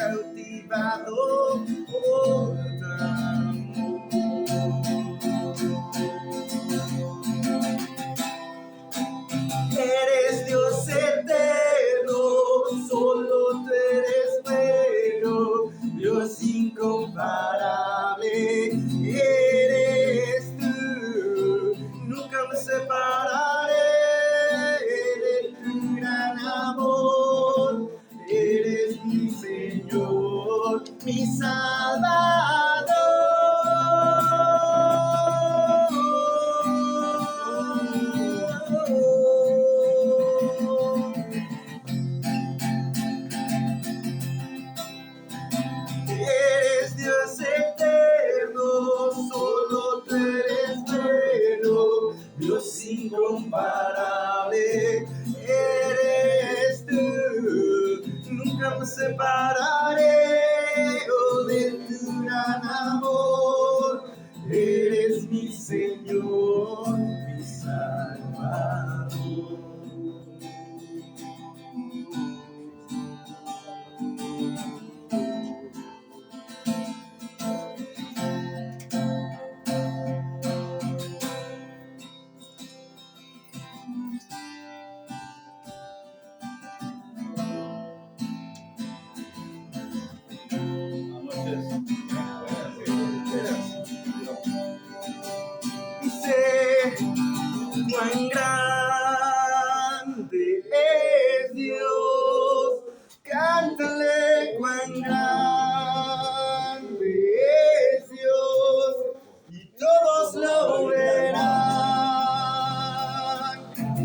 cautivado por tu amor. Eres Dios eterno, solo tú eres bueno, Dios incomparable eres tú. Nunca me separaré de tu gran amor. Eres mi Señor, mi Salvador. Eres Dios eterno, solo tú eres bueno, Dios incomparable eres tú. Nunca me separaré de tu gran amor. Eres mi Señor, mi Salvador. Cuán grande es Dios, cántale cuán grande es Dios, y todos lo verán.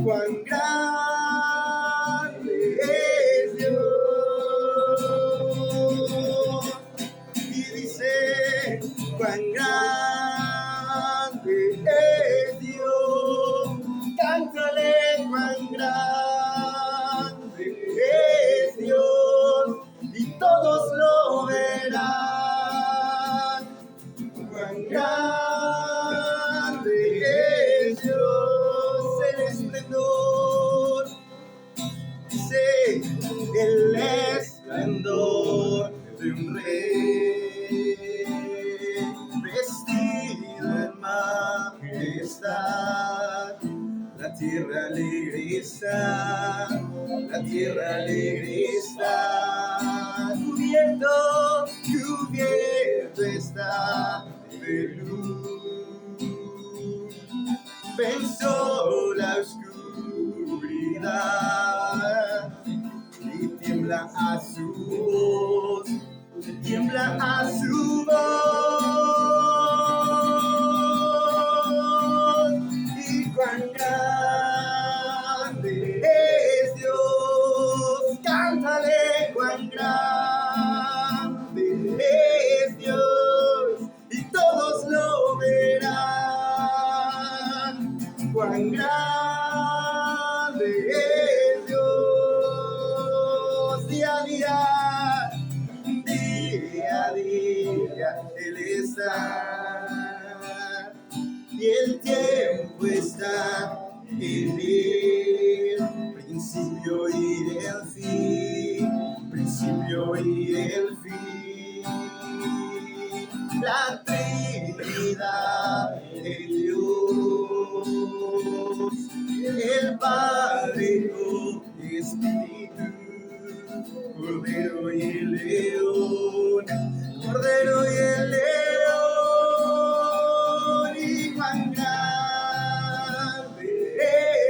Cuán grande es Dios, y dice cuán grande es Dios. Cántale cuán grande es Dios, y todos lo verán. Cuán grande es Dios, el esplendor, dice el esplendor de un rey, vestido en majestad. La tierra alegre está, la tierra alegre está, cubierto está de luz. Venció la oscuridad y tiembla a su voz, tiembla a su voz. Y cuán grande es Dios, cántale cuán grande es Dios, y todos lo verán. Cuán grande es Dios, día a día Él está, y el tiempo está en Él, principio y el fin, principio y el fin. La Trinidad, el Dios, el Padre, el Espíritu, Cordero y el León, Cordero y el León. Y cuán grande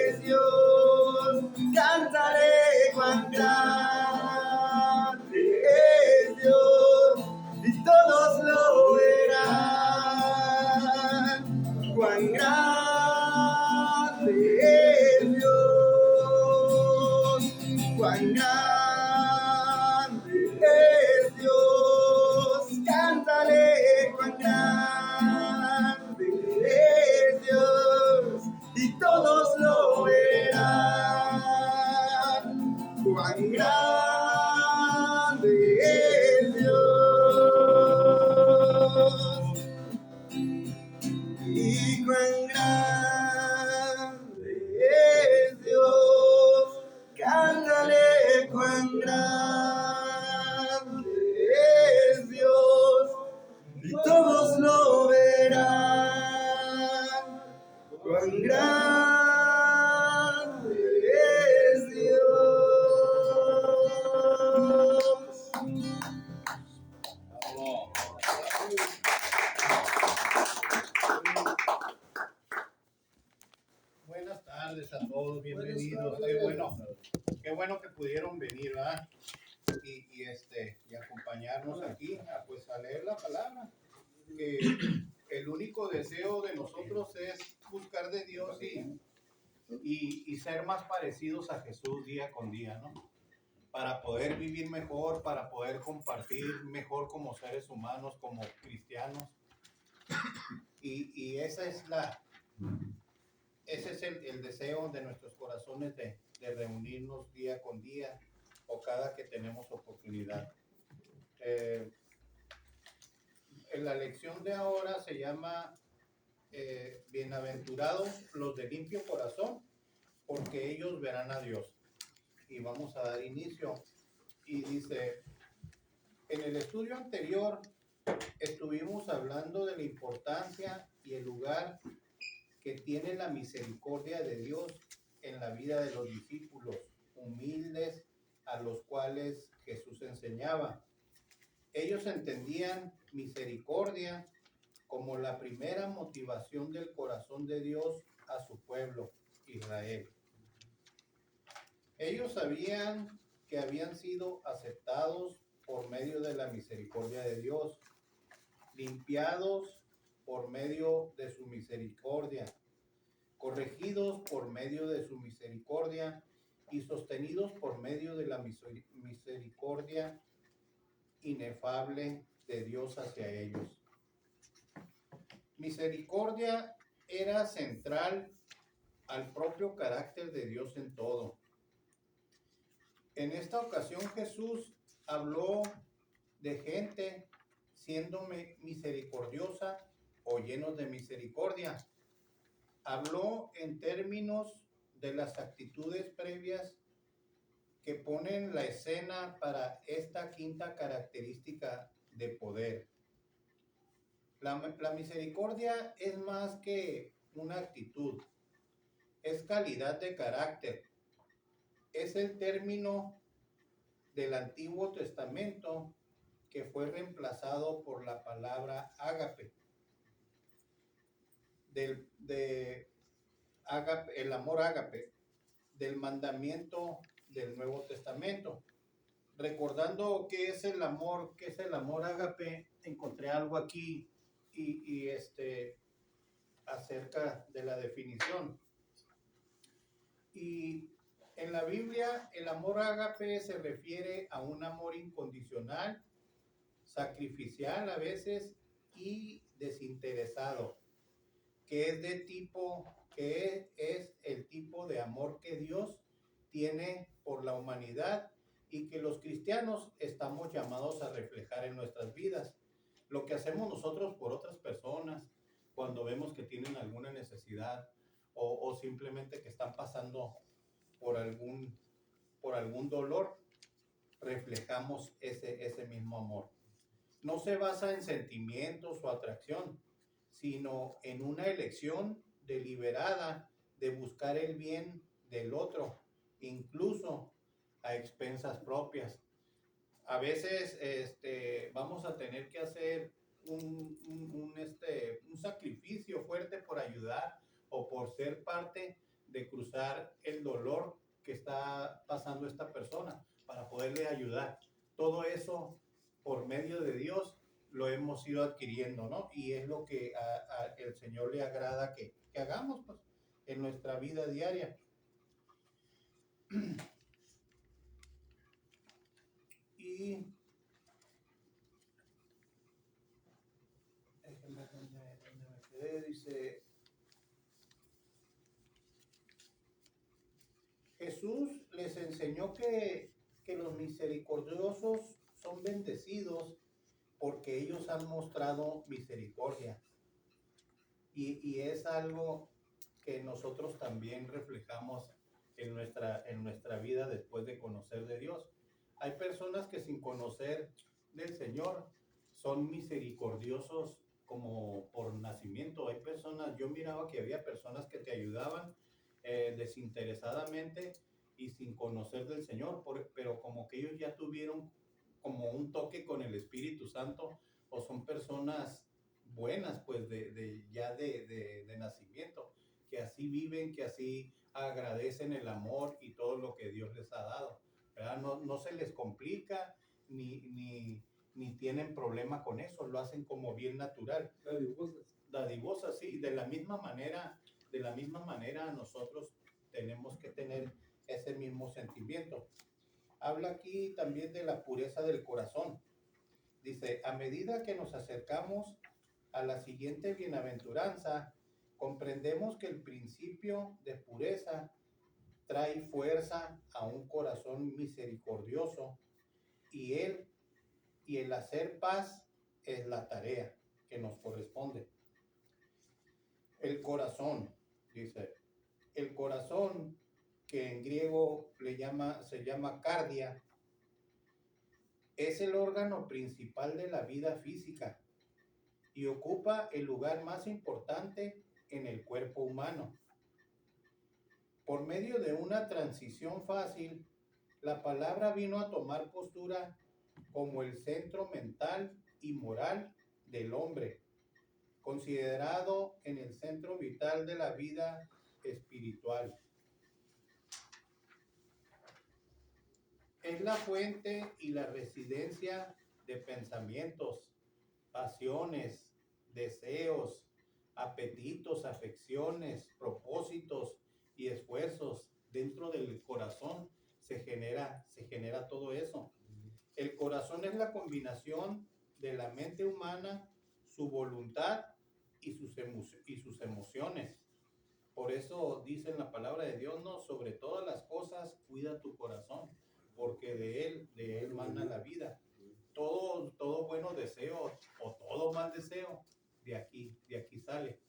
es Dios, cantaré cuán grande es Dios, y todos lo verán. Cuán grande es Dios, cuán grande es Dios. y acompañarnos aquí a leer la palabra. Que el único deseo de nosotros es buscar de Dios y ser más parecidos a Jesús día con día, ¿no? Para poder vivir mejor, para poder compartir mejor como seres humanos, como cristianos. Y ese es el deseo de nuestros corazones de reunirnos día con día o cada que tenemos oportunidad. En la lección de ahora se llama Bienaventurados los de limpio corazón, porque ellos verán a Dios. Y vamos a dar inicio. Y dice, en el estudio anterior estuvimos hablando de la importancia y el lugar que tiene la misericordia de Dios en la vida de los discípulos humildes a los cuales Jesús enseñaba. Ellos entendían misericordia como la primera motivación del corazón de Dios a su pueblo, Israel. Ellos sabían que habían sido aceptados por medio de la misericordia de Dios, limpiados por medio de su misericordia, corregidos por medio de su misericordia y sostenidos por medio de la misericordia inefable de Dios hacia ellos. Misericordia era central al propio carácter de Dios en todo. En esta ocasión Jesús habló de gente siendo misericordiosa o llenos de misericordia. Habló en términos de las actitudes previas que ponen la escena para esta quinta característica de poder. La misericordia es más que una actitud, es calidad de carácter. Es el término del Antiguo Testamento que fue reemplazado por la palabra ágape. El amor ágape, del mandamiento del Nuevo Testamento. Recordando qué es el amor ágape, encontré algo aquí y acerca de la definición. Y en la Biblia, el amor ágape se refiere a un amor incondicional, sacrificial a veces y desinteresado, que es el tipo de amor que Dios tiene por la humanidad y que los cristianos estamos llamados a reflejar en nuestras vidas. Lo que hacemos nosotros por otras personas cuando vemos que tienen alguna necesidad o simplemente que están pasando por algún dolor, reflejamos ese mismo amor. No se basa en sentimientos o atracción, sino en una elección deliberada de buscar el bien del otro, incluso a expensas propias. A veces vamos a tener que hacer un sacrificio fuerte por ayudar o por ser parte de cruzar el dolor que está pasando esta persona para poderle ayudar. Todo eso por medio de Dios lo hemos ido adquiriendo, ¿no? Y es lo que el Señor le agrada que hagamos, pues, en nuestra vida diaria. Y déjenme donde me quedé, dice, Jesús les enseñó que los misericordiosos son bendecidos porque ellos han mostrado misericordia. Y es algo que nosotros también reflejamos en nuestra vida después de conocer de Dios. Hay personas que sin conocer del Señor son misericordiosos como por nacimiento. Hay personas, yo miraba que había personas que te ayudaban desinteresadamente y sin conocer del Señor, pero como que ellos ya tuvieron como un toque con el Espíritu Santo o son personas buenas pues de nacimiento, que así viven, que así agradecen el amor y todo lo que Dios les ha dado, ¿verdad? No se les complica ni tienen problema con eso, lo hacen como bien natural. Dadivosas, sí, de la misma manera nosotros tenemos que tener ese mismo sentimiento. Habla aquí también de la pureza del corazón. Dice, a medida que nos acercamos a la siguiente bienaventuranza, comprendemos que el principio de pureza trae fuerza a un corazón misericordioso y el hacer paz es la tarea que nos corresponde. El corazón, dice, el corazón que en griego se llama cardia, es el órgano principal de la vida física y ocupa el lugar más importante en el cuerpo humano. Por medio de una transición fácil, la palabra vino a tomar postura como el centro mental y moral del hombre, considerado en el centro vital de la vida espiritual. Es la fuente y la residencia de pensamientos, pasiones, deseos, apetitos, afecciones, propósitos y esfuerzos. Dentro del corazón se genera todo eso. El corazón es la combinación de la mente humana, su voluntad y sus emociones. Por eso dice en la palabra de Dios, no, sobre todas las cosas cuida tu corazón, porque de él mana la vida. Todo bueno deseo o todo mal deseo, de aquí sale,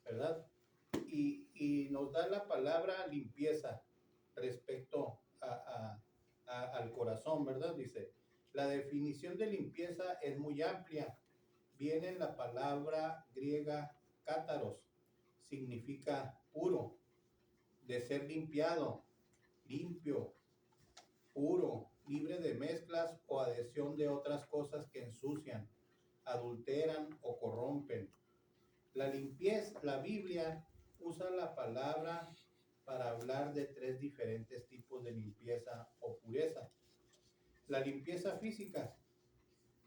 ¿verdad? Y nos da la palabra limpieza respecto al corazón, ¿verdad? Dice, la definición de limpieza es muy amplia. Viene en la palabra griega cátaros, significa puro, de ser limpiado, limpio, puro, libre de mezclas o adhesión de otras cosas que ensucian, adulteran o corrompen. La limpieza, la Biblia usa la palabra para hablar de 3 diferentes tipos de limpieza o pureza. La limpieza física,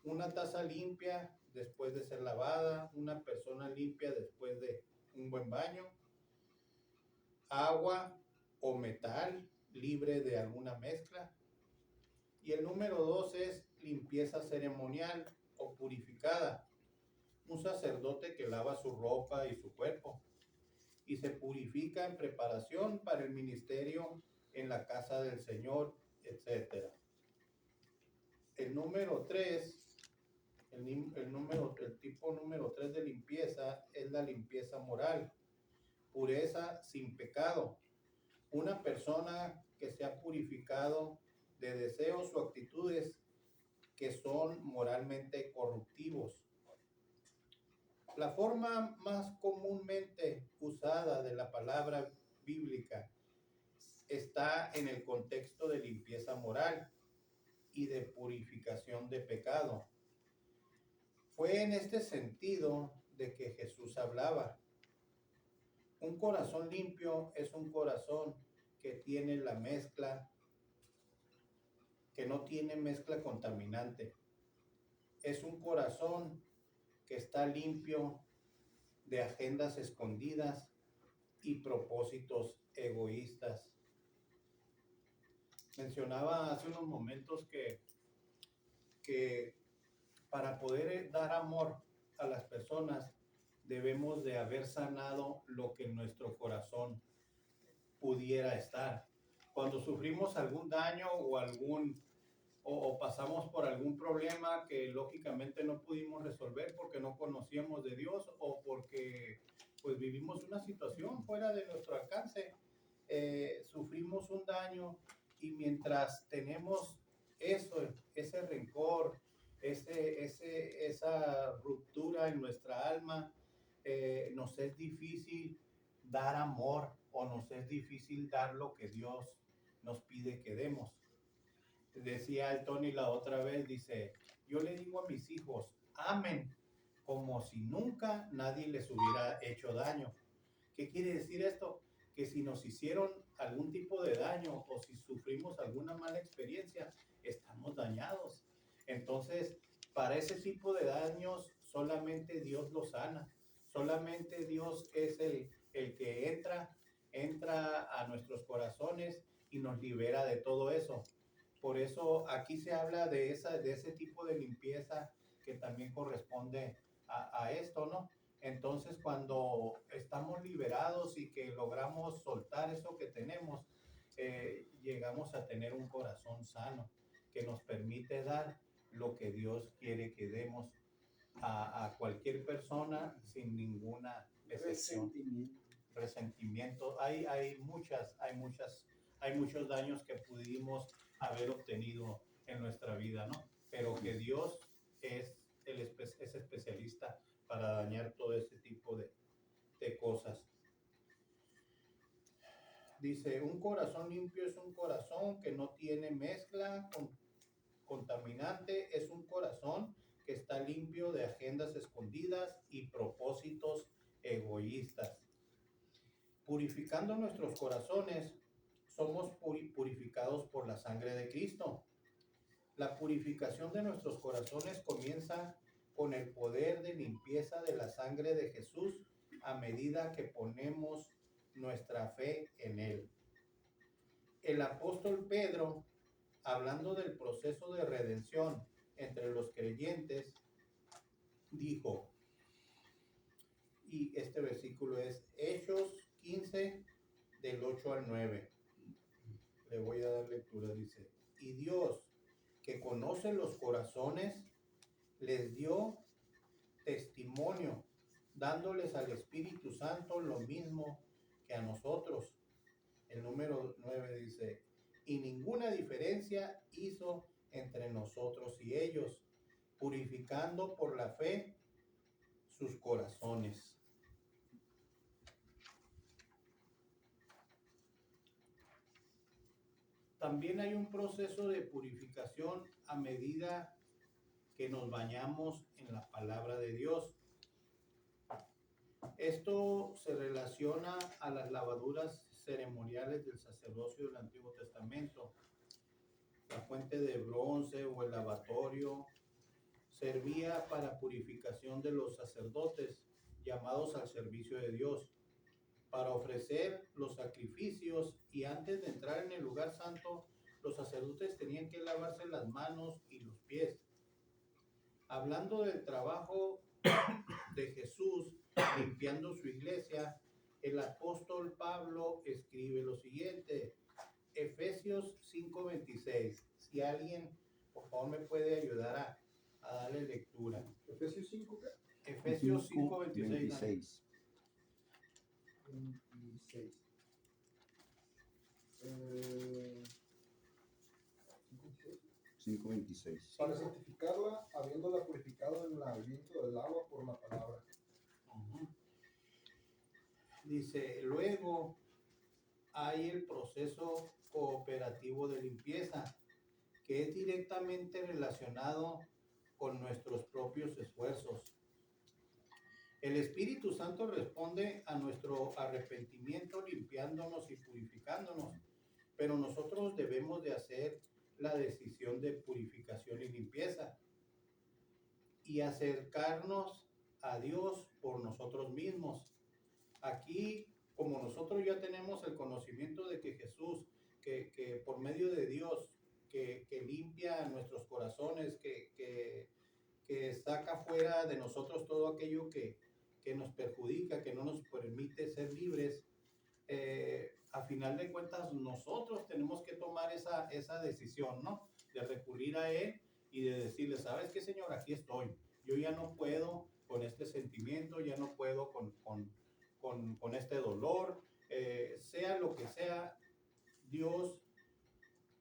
una taza limpia después de ser lavada, una persona limpia después de un buen baño, agua o metal libre de alguna mezcla. Y el número 2 es limpieza ceremonial o purificada. Un sacerdote que lava su ropa y su cuerpo y se purifica en preparación para el ministerio en la casa del Señor, etc. El número 3, el tipo número 3 de limpieza es la limpieza moral, pureza sin pecado. Una persona que se ha purificado de deseos o actitudes que son moralmente corruptivos. La forma más comúnmente usada de la palabra bíblica está en el contexto de limpieza moral y de purificación de pecado. Fue en este sentido de que Jesús hablaba. Un corazón limpio es un corazón que tiene la mezcla, que no tiene mezcla contaminante. Es un corazón que está limpio de agendas escondidas y propósitos egoístas. Mencionaba hace unos momentos que para poder dar amor a las personas debemos de haber sanado lo que en nuestro corazón pudiera estar. Cuando sufrimos algún daño o pasamos por algún problema que lógicamente no pudimos resolver porque no conocíamos de Dios o porque pues vivimos una situación fuera de nuestro alcance, sufrimos un daño y mientras tenemos ese rencor, esa ruptura en nuestra alma, nos es difícil dar amor o nos es difícil dar lo que Dios nos pide que demos. Decía el Tony la otra vez, dice, yo le digo a mis hijos, amen como si nunca nadie les hubiera hecho daño. ¿Qué quiere decir esto? que si nos hicieron algún tipo de daño o si sufrimos alguna mala experiencia, estamos dañados. Entonces, para ese tipo de daños, solamente Dios los sana. Solamente Dios es el que entra a nuestros corazones y nos libera de todo eso. Por eso aquí se habla de ese tipo de limpieza que también corresponde a esto, ¿no? Entonces, cuando estamos liberados y que logramos soltar eso que tenemos, llegamos a tener un corazón sano que nos permite dar lo que Dios quiere que demos a cualquier persona sin ninguna excepción. Resentimiento. Hay muchos daños que pudimos haber obtenido en nuestra vida, ¿no? Pero que Dios es especialista para dañar todo ese tipo de cosas. Dice, un corazón limpio es un corazón que no tiene mezcla contaminante, es un corazón que está limpio de agendas escondidas y propósitos egoístas. Purificando nuestros corazones, somos purificados por la sangre de Cristo. La purificación de nuestros corazones comienza con el poder de limpieza de la sangre de Jesús a medida que ponemos nuestra fe en Él. El apóstol Pedro, hablando del proceso de redención entre los creyentes, dijo, y este versículo es Hechos 15, del 8 al 9. Le voy a dar lectura, dice, y Dios, que conoce los corazones, les dio testimonio, dándoles al Espíritu Santo lo mismo que a nosotros. El número 9 dice, y ninguna diferencia hizo entre nosotros y ellos, purificando por la fe sus corazones. También hay un proceso de purificación a medida que nos bañamos en la palabra de Dios. Esto se relaciona a las lavaduras ceremoniales del sacerdocio del Antiguo Testamento. La fuente de bronce o el lavatorio servía para purificación de los sacerdotes llamados al servicio de Dios, para ofrecer los sacrificios, y antes de entrar en el lugar santo, los sacerdotes tenían que lavarse las manos y los pies. Hablando del trabajo de Jesús limpiando su iglesia, el apóstol Pablo escribe lo siguiente, Efesios 5:26. Si alguien, por favor, me puede ayudar a darle lectura. Efesios 5, ¿qué? Efesios 5:26. 26. 5:26. Para santificarla, habiéndola purificado en el viento del agua por la palabra. Dice, luego hay el proceso cooperativo de limpieza, que es directamente relacionado con nuestros propios esfuerzos. El Espíritu Santo responde a nuestro arrepentimiento limpiándonos y purificándonos, pero nosotros debemos de hacer la decisión de purificación y limpieza y acercarnos a Dios por nosotros mismos. Aquí, como nosotros ya tenemos el conocimiento de que Jesús, que por medio de Dios, que limpia nuestros corazones, que saca fuera de nosotros todo aquello que nos perjudica, que no nos permite ser libres, a final de cuentas nosotros tenemos que tomar esa decisión, ¿no? De recurrir a Él y de decirle, ¿sabes qué, Señor? Aquí estoy. Yo ya no puedo con este sentimiento, ya no puedo con este dolor, sea lo que sea, Dios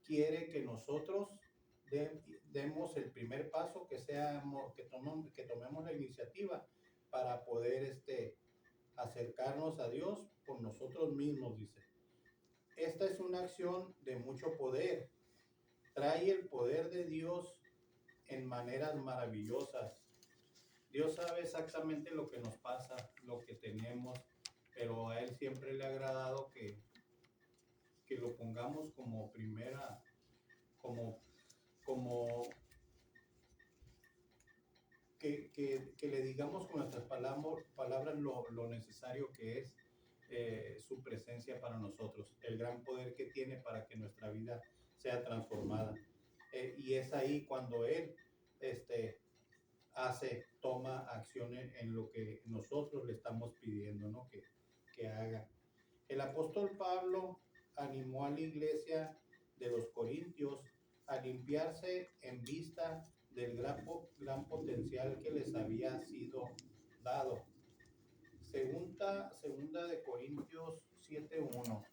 quiere que nosotros demos el primer paso, que tomemos la iniciativa para poder acercarnos a Dios por nosotros mismos, dice. Esta es una acción de mucho poder. Trae el poder de Dios en maneras maravillosas. Dios sabe exactamente lo que nos pasa, lo que tenemos, pero a Él siempre le ha agradado que lo pongamos como primera, como, como que le digamos con nuestras palabras lo necesario que es su presencia para nosotros, el gran poder que tiene para que nuestra vida sea transformada. Y es ahí cuando Él toma acción en lo que nosotros le estamos pidiendo, ¿no? Que haga. El apóstol Pablo animó a la iglesia de los Corintios a limpiarse en vista del gran potencial que les había sido dado. Segunda de Corintios 7:1.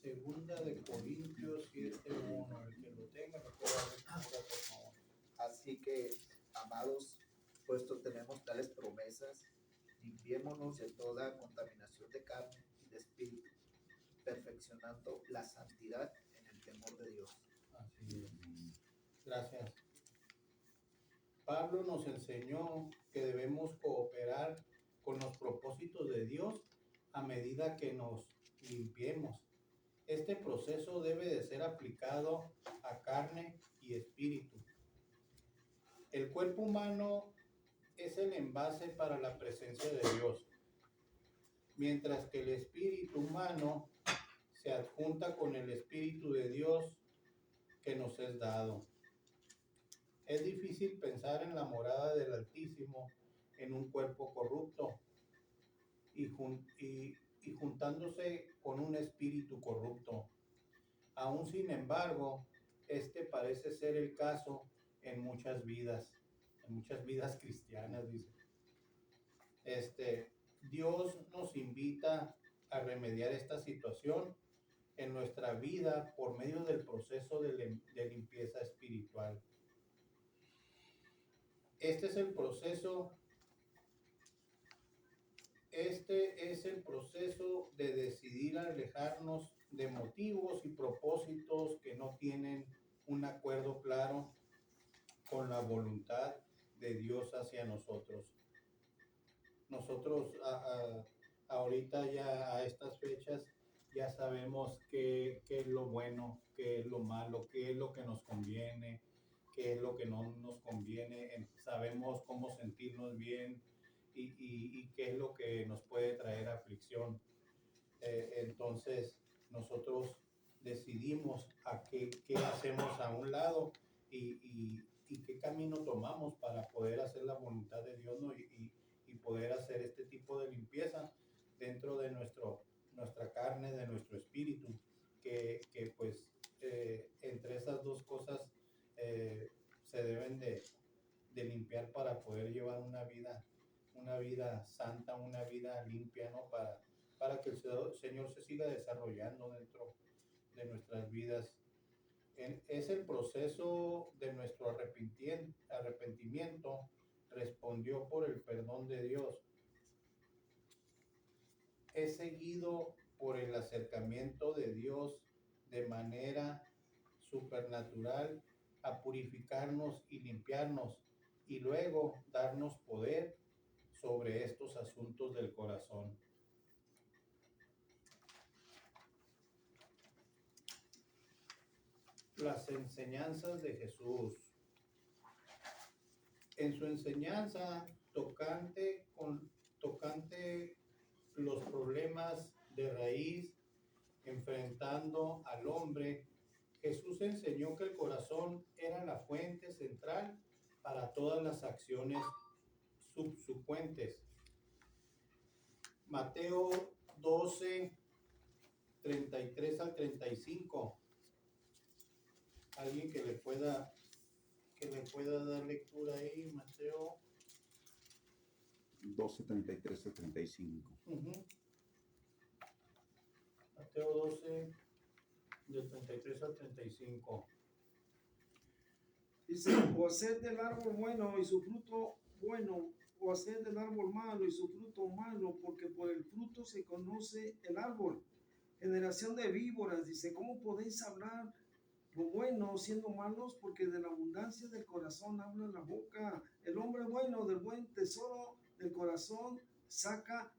Segunda de Corintios 7:1. El que lo tenga, me puede dar lectura, por favor. Así que, amados, puesto tenemos tales promesas, limpiémonos de toda contaminación de carne y de espíritu, perfeccionando la santidad en el temor de Dios. Así es. Gracias. Pablo nos enseñó que debemos cooperar con los propósitos de Dios a medida que nos limpiemos. Este proceso debe de ser aplicado a carne y espíritu. El cuerpo humano es el envase para la presencia de Dios, mientras que el espíritu humano se adjunta con el Espíritu de Dios que nos es dado. Es difícil pensar en la morada del Altísimo en un cuerpo corrupto y juntándose con un espíritu corrupto. Aún sin embargo, este parece ser el caso en muchas vidas cristianas, dice. Dios nos invita a remediar esta situación en nuestra vida por medio del proceso de limpieza espiritual. Este es el proceso de decidir alejarnos de motivos y propósitos que no tienen un acuerdo claro con la voluntad de Dios hacia nosotros. Nosotros ahorita ya a estas fechas ya sabemos qué es lo bueno, qué es lo malo, qué es lo que nos conviene, qué es lo que no nos conviene. Sabemos cómo sentirnos bien y qué es lo que nos puede traer aflicción. Entonces nosotros decidimos qué hacemos a un lado y qué camino tomamos para poder hacer la voluntad de Dios, ¿no? Y poder hacer este tipo de limpieza dentro de nuestra carne, de nuestro espíritu, que pues entre esas dos cosas se deben de limpiar para poder llevar una vida santa, una vida limpia, ¿no? Para que el Señor se siga desarrollando dentro de nuestras vidas. Es el proceso de nuestro arrepentimiento respondió por el perdón de Dios. Es seguido por el acercamiento de Dios de manera supernatural a purificarnos y limpiarnos y luego darnos poder sobre estos asuntos del corazón. Las enseñanzas de Jesús. En su enseñanza tocante los problemas de raíz enfrentando al hombre, Jesús enseñó que el corazón era la fuente central para todas las acciones subsecuentes. Mateo 12, 33 al 35. Alguien que le pueda dar lectura ahí, Mateo 12, 33 al 35. Mateo 12, del 33 al 35. Dice, goced del árbol bueno y su fruto bueno, o hacer del árbol malo y su fruto malo, porque por el fruto se conoce el árbol. Generación de víboras, dice, ¿cómo podéis hablar lo bueno siendo malos? Porque de la abundancia del corazón habla la boca. El hombre bueno del buen tesoro del corazón saca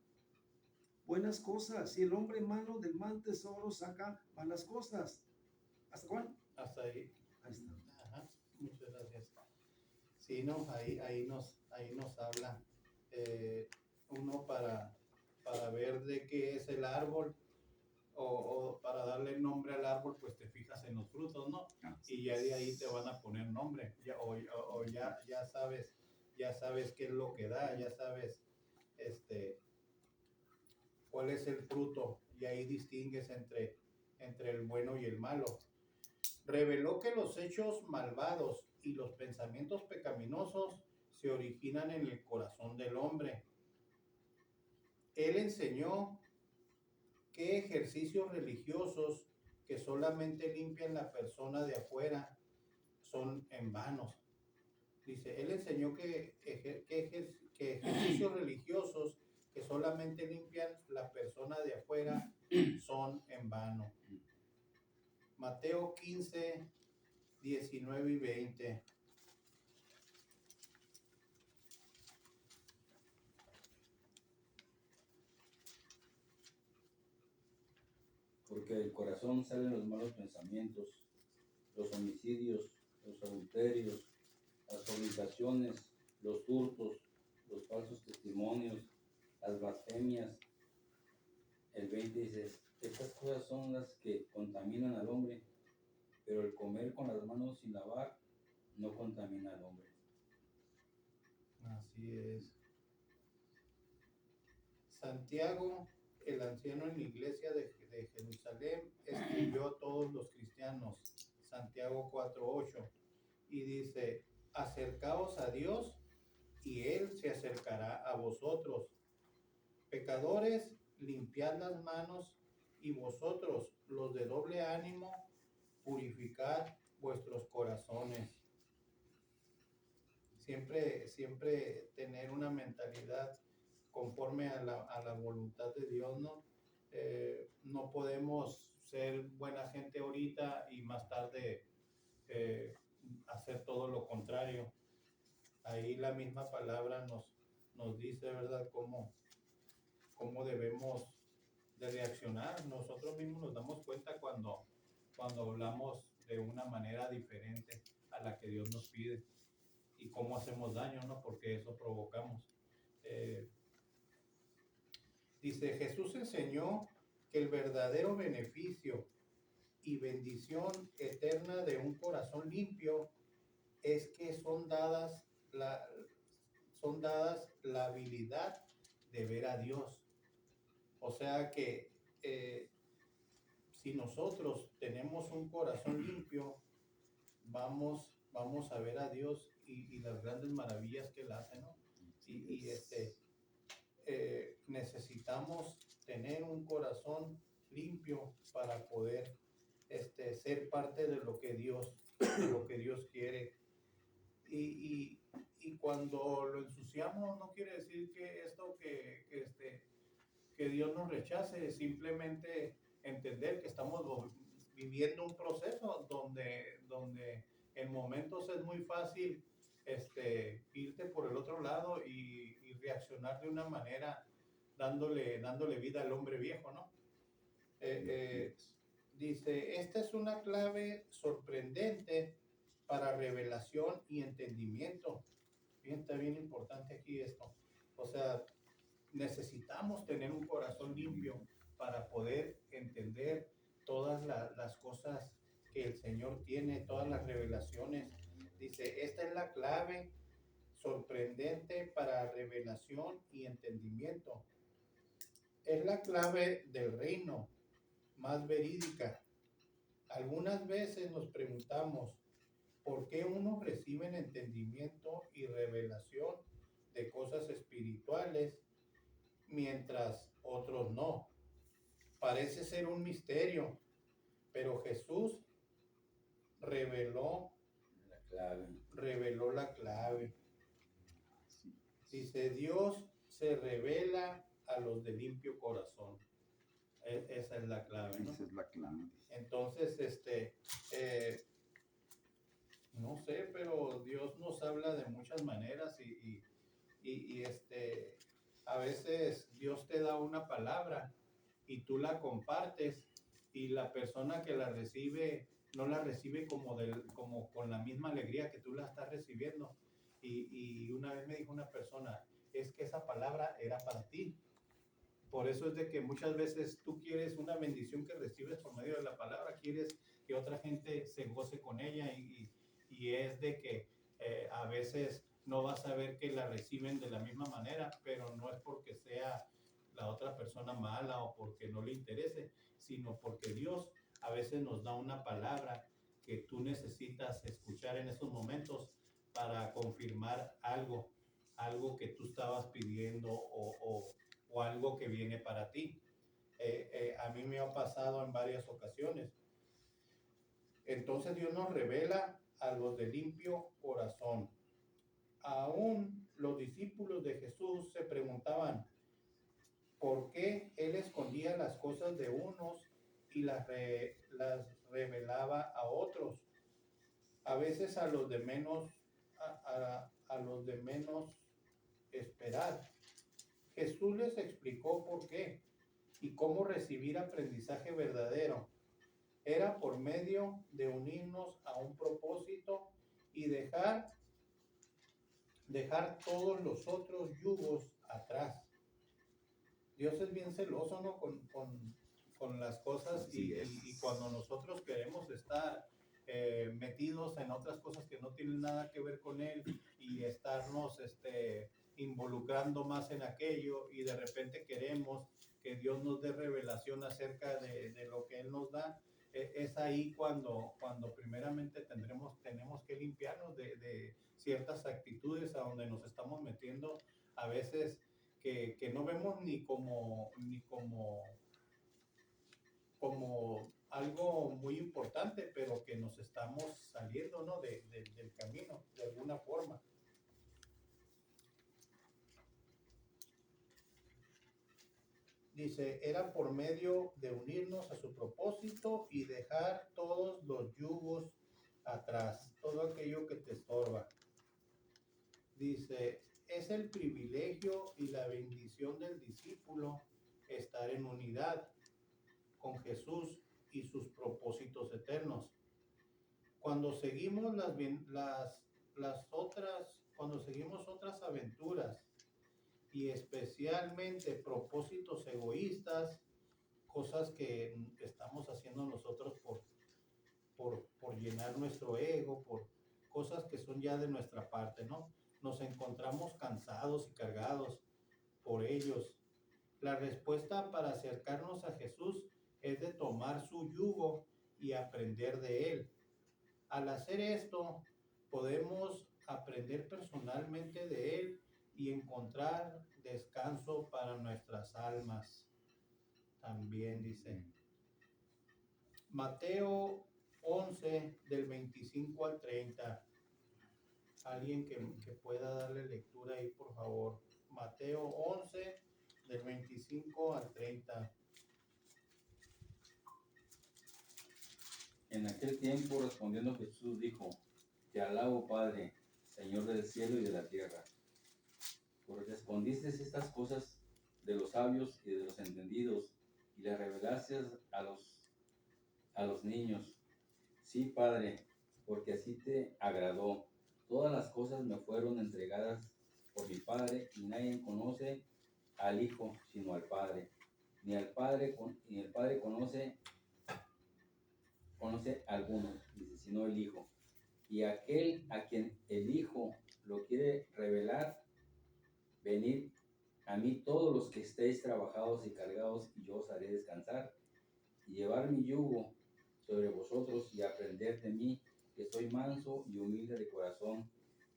buenas cosas, y el hombre malo del mal tesoro saca malas cosas. ¿Hasta cuándo? Hasta ahí. Ahí está. Ajá, muchas gracias. Sí, no, ahí nos habla uno para ver de qué es el árbol o para darle nombre al árbol, pues te fijas en los frutos, ¿no? Y ya de ahí te van a poner nombre, o ya sabes qué es lo que da, ya sabes cuál es el fruto, y ahí distingues entre el bueno y el malo. Reveló que los hechos malvados y los pensamientos pecaminosos se originan en el corazón del hombre. Él enseñó que ejercicios religiosos que solamente limpian la persona de afuera son en vanos. Dice, él enseñó que ejercicios religiosos que solamente limpian la persona de afuera son en vano. Mateo 15, 19 y 20. Porque del corazón salen los malos pensamientos, los homicidios, los adulterios, las fornicaciones, los hurtos, los falsos testimonios, las blasfemias. El 20 dice, estas cosas son las que contaminan al hombre, pero el comer con las manos sin lavar no contamina al hombre. Así es. Santiago, el anciano en la iglesia de Jerusalén, escribió a todos los cristianos, Santiago 4:8, y dice, acercaos a Dios y Él se acercará a vosotros. Pecadores, limpiad las manos, y vosotros, los de doble ánimo, purificad vuestros corazones. Siempre tener una mentalidad conforme a la voluntad de Dios, ¿no? No podemos ser buena gente ahorita y más tarde hacer todo lo contrario. Ahí la misma palabra nos dice, ¿verdad?, cómo debemos de reaccionar. Nosotros mismos nos damos cuenta cuando hablamos de una manera diferente a la que Dios nos pide y cómo hacemos daño, ¿no? Porque eso provocamos. Dice, Jesús enseñó que el verdadero beneficio y bendición eterna de un corazón limpio es que son dadas la habilidad de ver a Dios. O sea que si nosotros tenemos un corazón limpio, vamos a ver a Dios y las grandes maravillas que Él hace, ¿no? Y necesitamos tener un corazón limpio para poder ser parte de lo que Dios quiere. Y cuando lo ensuciamos, no quiere decir que Dios nos rechace, simplemente entender que estamos viviendo un proceso donde en momentos es muy fácil irte por el otro lado y reaccionar de una manera dándole vida al hombre viejo, ¿no? Dice, esta es una clave sorprendente para revelación y entendimiento. Está bien importante aquí esto. O sea, necesitamos tener un corazón limpio para poder entender todas las cosas que el Señor tiene, todas las revelaciones. Dice, esta es la clave sorprendente para revelación y entendimiento. Es la clave del reino, más verídica. Algunas veces nos preguntamos, ¿por qué unos reciben entendimiento y revelación de cosas espirituales mientras otros no? Parece ser un misterio, pero Jesús reveló la clave. Dice, Dios se revela a los de limpio corazón. Esa es la clave, ¿no? Esa es la clave. Entonces, no sé, pero Dios nos habla de muchas maneras y a veces Dios te da una palabra y tú la compartes y la persona que la recibe no la recibe como con la misma alegría que tú la estás recibiendo. Y una vez me dijo una persona, es que esa palabra era para ti. Por eso es de que muchas veces tú quieres una bendición que recibes por medio de la palabra, quieres que otra gente se goce con ella y es de que a veces no vas a ver que la reciben de la misma manera, pero no es porque sea la otra persona mala o porque no le interese, sino porque Dios a veces nos da una palabra que tú necesitas escuchar en esos momentos para confirmar algo que tú estabas pidiendo o algo que viene para ti. A mí me ha pasado en varias ocasiones. Entonces Dios nos revela a los de limpio corazón. Aún los discípulos de Jesús se preguntaban por qué Él escondía las cosas de unos y las revelaba a otros. A veces a los de menos, a los de menos esperar. Jesús les explicó por qué y cómo recibir aprendizaje verdadero. Era por medio de unirnos a un propósito y dejar todos los otros yugos atrás. Dios es bien celoso, ¿no? Con las cosas y cuando nosotros queremos estar metidos en otras cosas que no tienen nada que ver con Él y estarnos involucrando más en aquello y de repente queremos que Dios nos dé revelación acerca de lo que Él nos da, es ahí cuando primeramente tenemos que limpiarnos de ciertas actitudes a donde nos estamos metiendo a veces que no vemos ni como algo muy importante, pero que nos estamos saliendo, ¿no? del camino, de alguna forma. Dice, era por medio de unirnos a su propósito y dejar todos los yugos atrás, todo aquello que te estorba. Dice, es el privilegio y la bendición del discípulo estar en unidad con Jesús y sus propósitos eternos. Cuando seguimos cuando seguimos otras aventuras y especialmente propósitos egoístas, cosas que estamos haciendo nosotros por llenar nuestro ego, por cosas que son ya de nuestra parte, ¿no? Nos encontramos cansados y cargados por ellos. La respuesta para acercarnos a Jesús es de tomar su yugo y aprender de Él. Al hacer esto, podemos aprender personalmente de Él y encontrar descanso para nuestras almas. También dice Mateo 11, del 25 al 30. Alguien que pueda darle lectura ahí, por favor. Mateo 11, del 25 al 30. En aquel tiempo, respondiendo Jesús, dijo: Te alabo, Padre, Señor del cielo y de la tierra, porque escondiste estas cosas de los sabios y de los entendidos, y las revelaste a los niños. Sí, Padre, porque así te agradó. Todas las cosas me fueron entregadas por mi Padre, y nadie conoce al Hijo sino al Padre. Ni el Padre conoce a alguno, dice, sino el Hijo. Y aquel a quien el Hijo lo quiere revelar, venid a mí todos los que estéis trabajados y cargados, y yo os haré descansar. Y llevar mi yugo sobre vosotros y aprender de mí, que soy manso y humilde de corazón,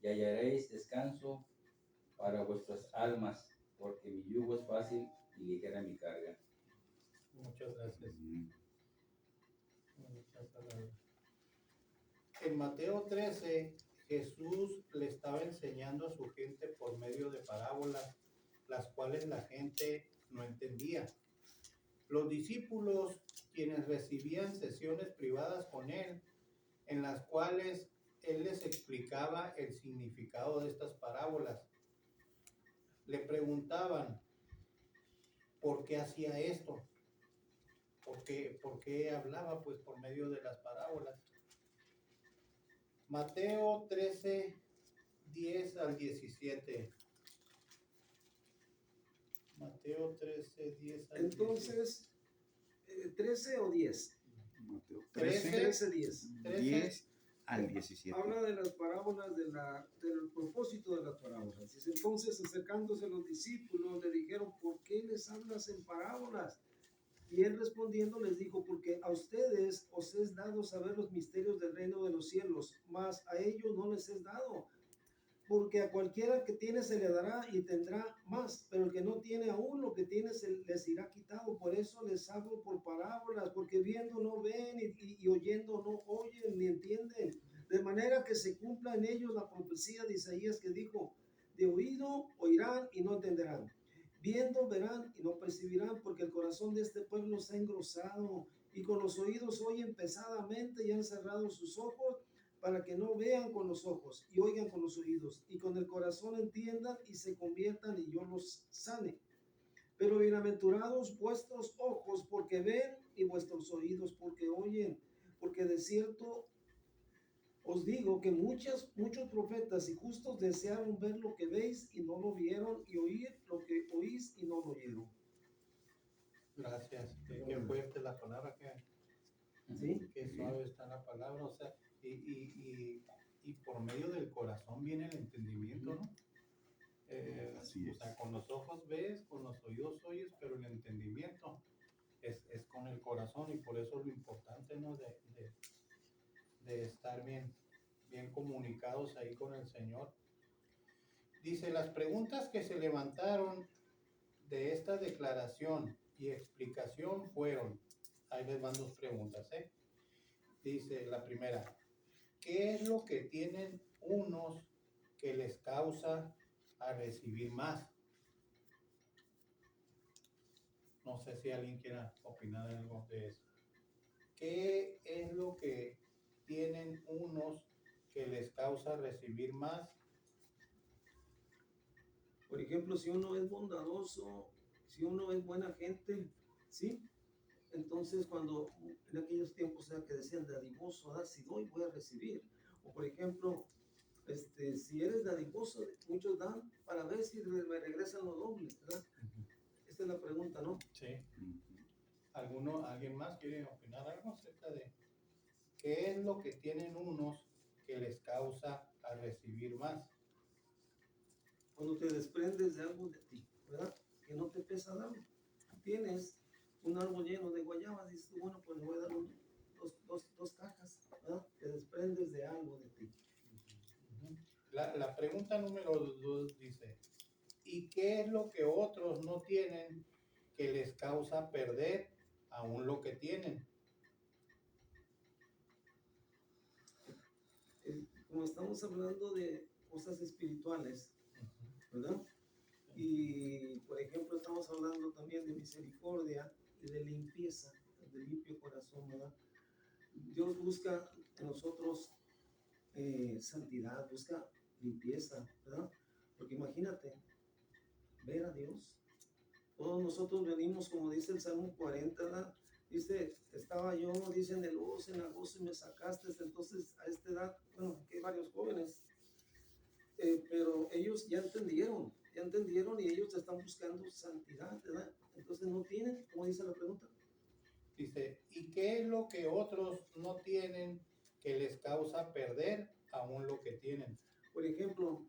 y hallaréis descanso para vuestras almas, porque mi yugo es fácil y ligera mi carga. Muchas gracias. En Mateo 13, Jesús le estaba enseñando a su gente por medio de parábolas, las cuales la gente no entendía. Los discípulos, quienes recibían sesiones privadas con él, en las cuales él les explicaba el significado de estas parábolas, le preguntaban por qué hacía esto, por qué hablaba pues por medio de las parábolas. Mateo 13, 10 al 17. Mateo 13, 10 al 17. Entonces, 13 o 10. Mateo 13, 13, 10. 10 al 17. Habla de las parábolas, del propósito de las parábolas. Dice, entonces, acercándose los discípulos, le dijeron, ¿por qué les hablas en parábolas? Y él respondiendo les dijo, porque a ustedes os es dado saber los misterios del reino de los cielos, mas a ellos no les es dado. Porque a cualquiera que tiene se le dará y tendrá más, pero el que no tiene aún lo que tiene se les irá quitado. Por eso les hablo por parábolas, porque viendo no ven y oyendo no oyen ni entienden. De manera que se cumpla en ellos la profecía de Isaías que dijo, de oído oirán y no entenderán. Viendo verán y no percibirán, porque el corazón de este pueblo se ha engrosado y con los oídos oyen pesadamente y han cerrado sus ojos para que no vean con los ojos y oigan con los oídos y con el corazón entiendan y se conviertan y yo los sane. Pero bienaventurados vuestros ojos porque ven y vuestros oídos porque oyen, porque de cierto os digo que muchos profetas y justos desearon ver lo que veis y no lo vieron y oír lo que oís y no lo oyeron. Gracias. Qué fuerte la palabra, ¿Sí? qué suave está la palabra. O sea, y por medio del corazón viene el entendimiento, ¿no? Así o es. sea, con los ojos ves, con los oídos oyes, pero el entendimiento es con el corazón, y por eso lo importante, ¿no? De estar bien comunicados ahí con el Señor. Dice, las preguntas que se levantaron de esta declaración y explicación fueron, ahí les van dos preguntas, ¿eh? Dice la primera, ¿qué es lo que tienen unos que les causa a recibir más? No sé si alguien quiera opinar algo de eso. ¿Qué es lo que tienen unos que les causa recibir más? Por ejemplo, si uno es bondadoso, si uno es buena gente, ¿sí? Entonces, cuando en aquellos tiempos, o sea, que decían dadivoso, si doy, voy a recibir. O por ejemplo, si eres dadivoso, muchos dan para ver si me regresan lo doble, ¿verdad? Esta es la pregunta, ¿no? Sí. ¿Alguien más quiere opinar algo acerca de qué es lo que tienen unos que les causa a recibir más? Cuando te desprendes de algo de ti, ¿verdad? Que no te pesa darlo. Tienes un árbol lleno de guayabas, dices tú, bueno, pues le voy a dar dos cajas, ¿verdad? Te desprendes de algo de ti. La pregunta número 2 dice, ¿y qué es lo que otros no tienen que les causa perder aún lo que tienen? Como estamos hablando de cosas espirituales, ¿verdad? Y, por ejemplo, estamos hablando también de misericordia y de limpieza, de limpio corazón, ¿verdad? Dios busca en nosotros santidad, busca limpieza, ¿verdad? Porque imagínate, ver a Dios. Todos nosotros venimos, como dice el Salmo 40, ¿verdad? Dice, estaba yo, dice, en el gozo, en la gozo y me sacaste. Entonces, a esta edad, bueno, aquí hay varios jóvenes, pero ellos ya entendieron y ellos están buscando santidad, ¿verdad? Entonces no tienen, como dice la pregunta. Dice, ¿y qué es lo que otros no tienen que les causa perder aún lo que tienen? Por ejemplo,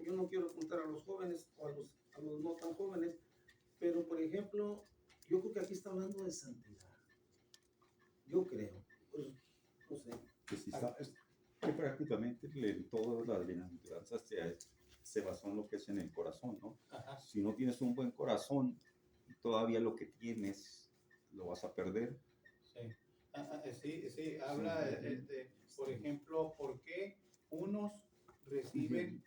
yo no quiero apuntar a los jóvenes o a los no tan jóvenes, pero por ejemplo, yo creo que aquí está hablando de santidad. Yo creo, pues, no sé. Que si sabes que prácticamente en todas las bienaventuranzas se basó en lo que es en el corazón, ¿no? Ajá. Si no tienes un buen corazón, todavía lo que tienes lo vas a perder. Sí, sí, habla por ejemplo, ¿por qué unos reciben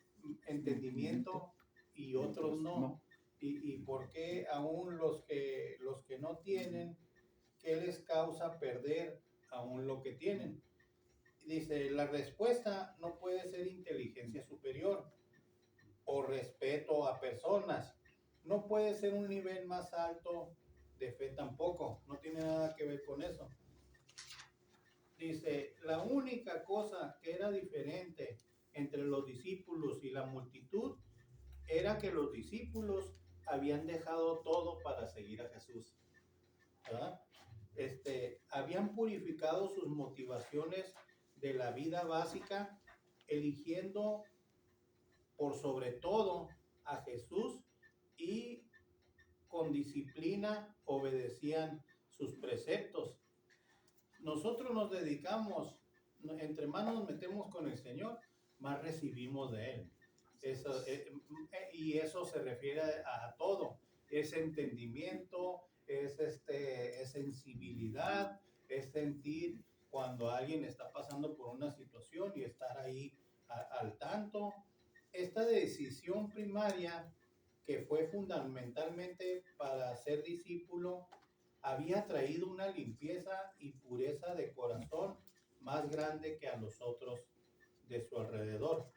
entendimiento y otros no. Y por qué aún los que no tienen, ¿qué les causa perder aún lo que tienen? Dice, la respuesta no puede ser inteligencia superior o respeto a personas. No puede ser un nivel más alto de fe tampoco. No tiene nada que ver con eso. Dice, la única cosa que era diferente entre los discípulos y la multitud era que los discípulos habían dejado todo para seguir a Jesús, ¿verdad? Habían purificado sus motivaciones de la vida básica, eligiendo por sobre todo a Jesús, y con disciplina obedecían sus preceptos. Nosotros nos dedicamos, entre más nos metemos con el Señor, más recibimos de Él. Eso, y eso se refiere a todo. Es entendimiento, es sensibilidad, es sentir cuando alguien está pasando por una situación y estar ahí al tanto. Esta decisión primaria, que fue fundamentalmente para ser discípulo, había traído una limpieza y pureza de corazón más grande que a los otros de su alrededor.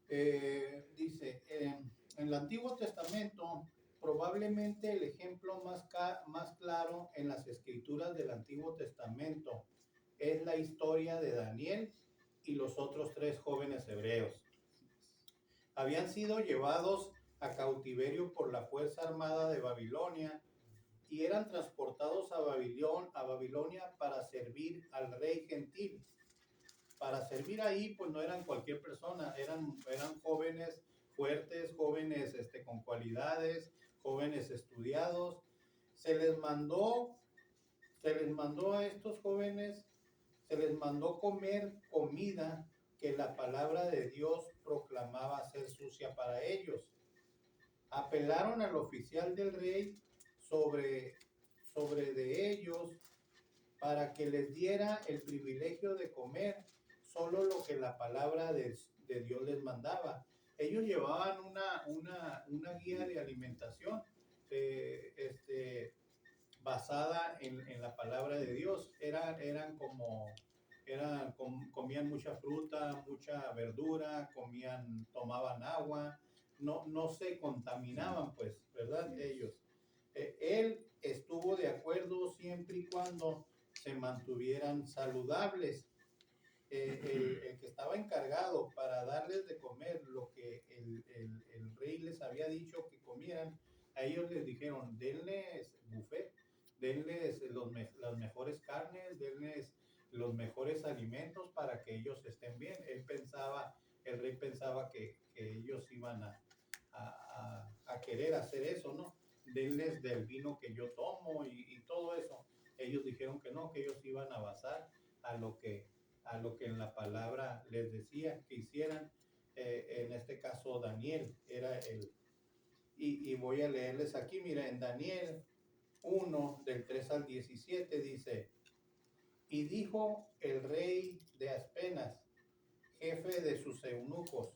Dice, en el Antiguo Testamento, probablemente el ejemplo más claro en las escrituras del Antiguo Testamento es la historia de Daniel y los otros 3 jóvenes hebreos. Habían sido llevados a cautiverio por la fuerza armada de Babilonia y eran transportados a Babilonia para servir al rey gentil. Para servir ahí, pues no eran cualquier persona, eran jóvenes fuertes, jóvenes con cualidades, jóvenes estudiados. Se les mandó a estos jóvenes, se les mandó comer comida que la palabra de Dios proclamaba ser sucia para ellos. Apelaron al oficial del rey sobre de ellos para que les diera el privilegio de comer solo lo que la palabra de Dios les mandaba. Ellos llevaban una guía de alimentación basada en la palabra de Dios. Comían mucha fruta, mucha verdura, tomaban agua, no se contaminaban, pues, ¿verdad? Ellos. Él estuvo de acuerdo siempre y cuando se mantuvieran saludables. El que estaba encargado para darles de comer lo que el rey les había dicho que comieran, a ellos les dijeron, denles buffet, denles las mejores carnes, denles los mejores alimentos para que ellos estén bien. El rey pensaba que ellos iban a querer hacer eso, ¿no? Denles del vino que yo tomo y todo eso. Ellos dijeron que no, que ellos iban a basar a lo que en la palabra les decía que hicieran. En este caso Daniel era y voy a leerles aquí, mira, en Daniel 1, del 3 al 17 dice, y dijo el rey de Aspenas, jefe de sus eunucos,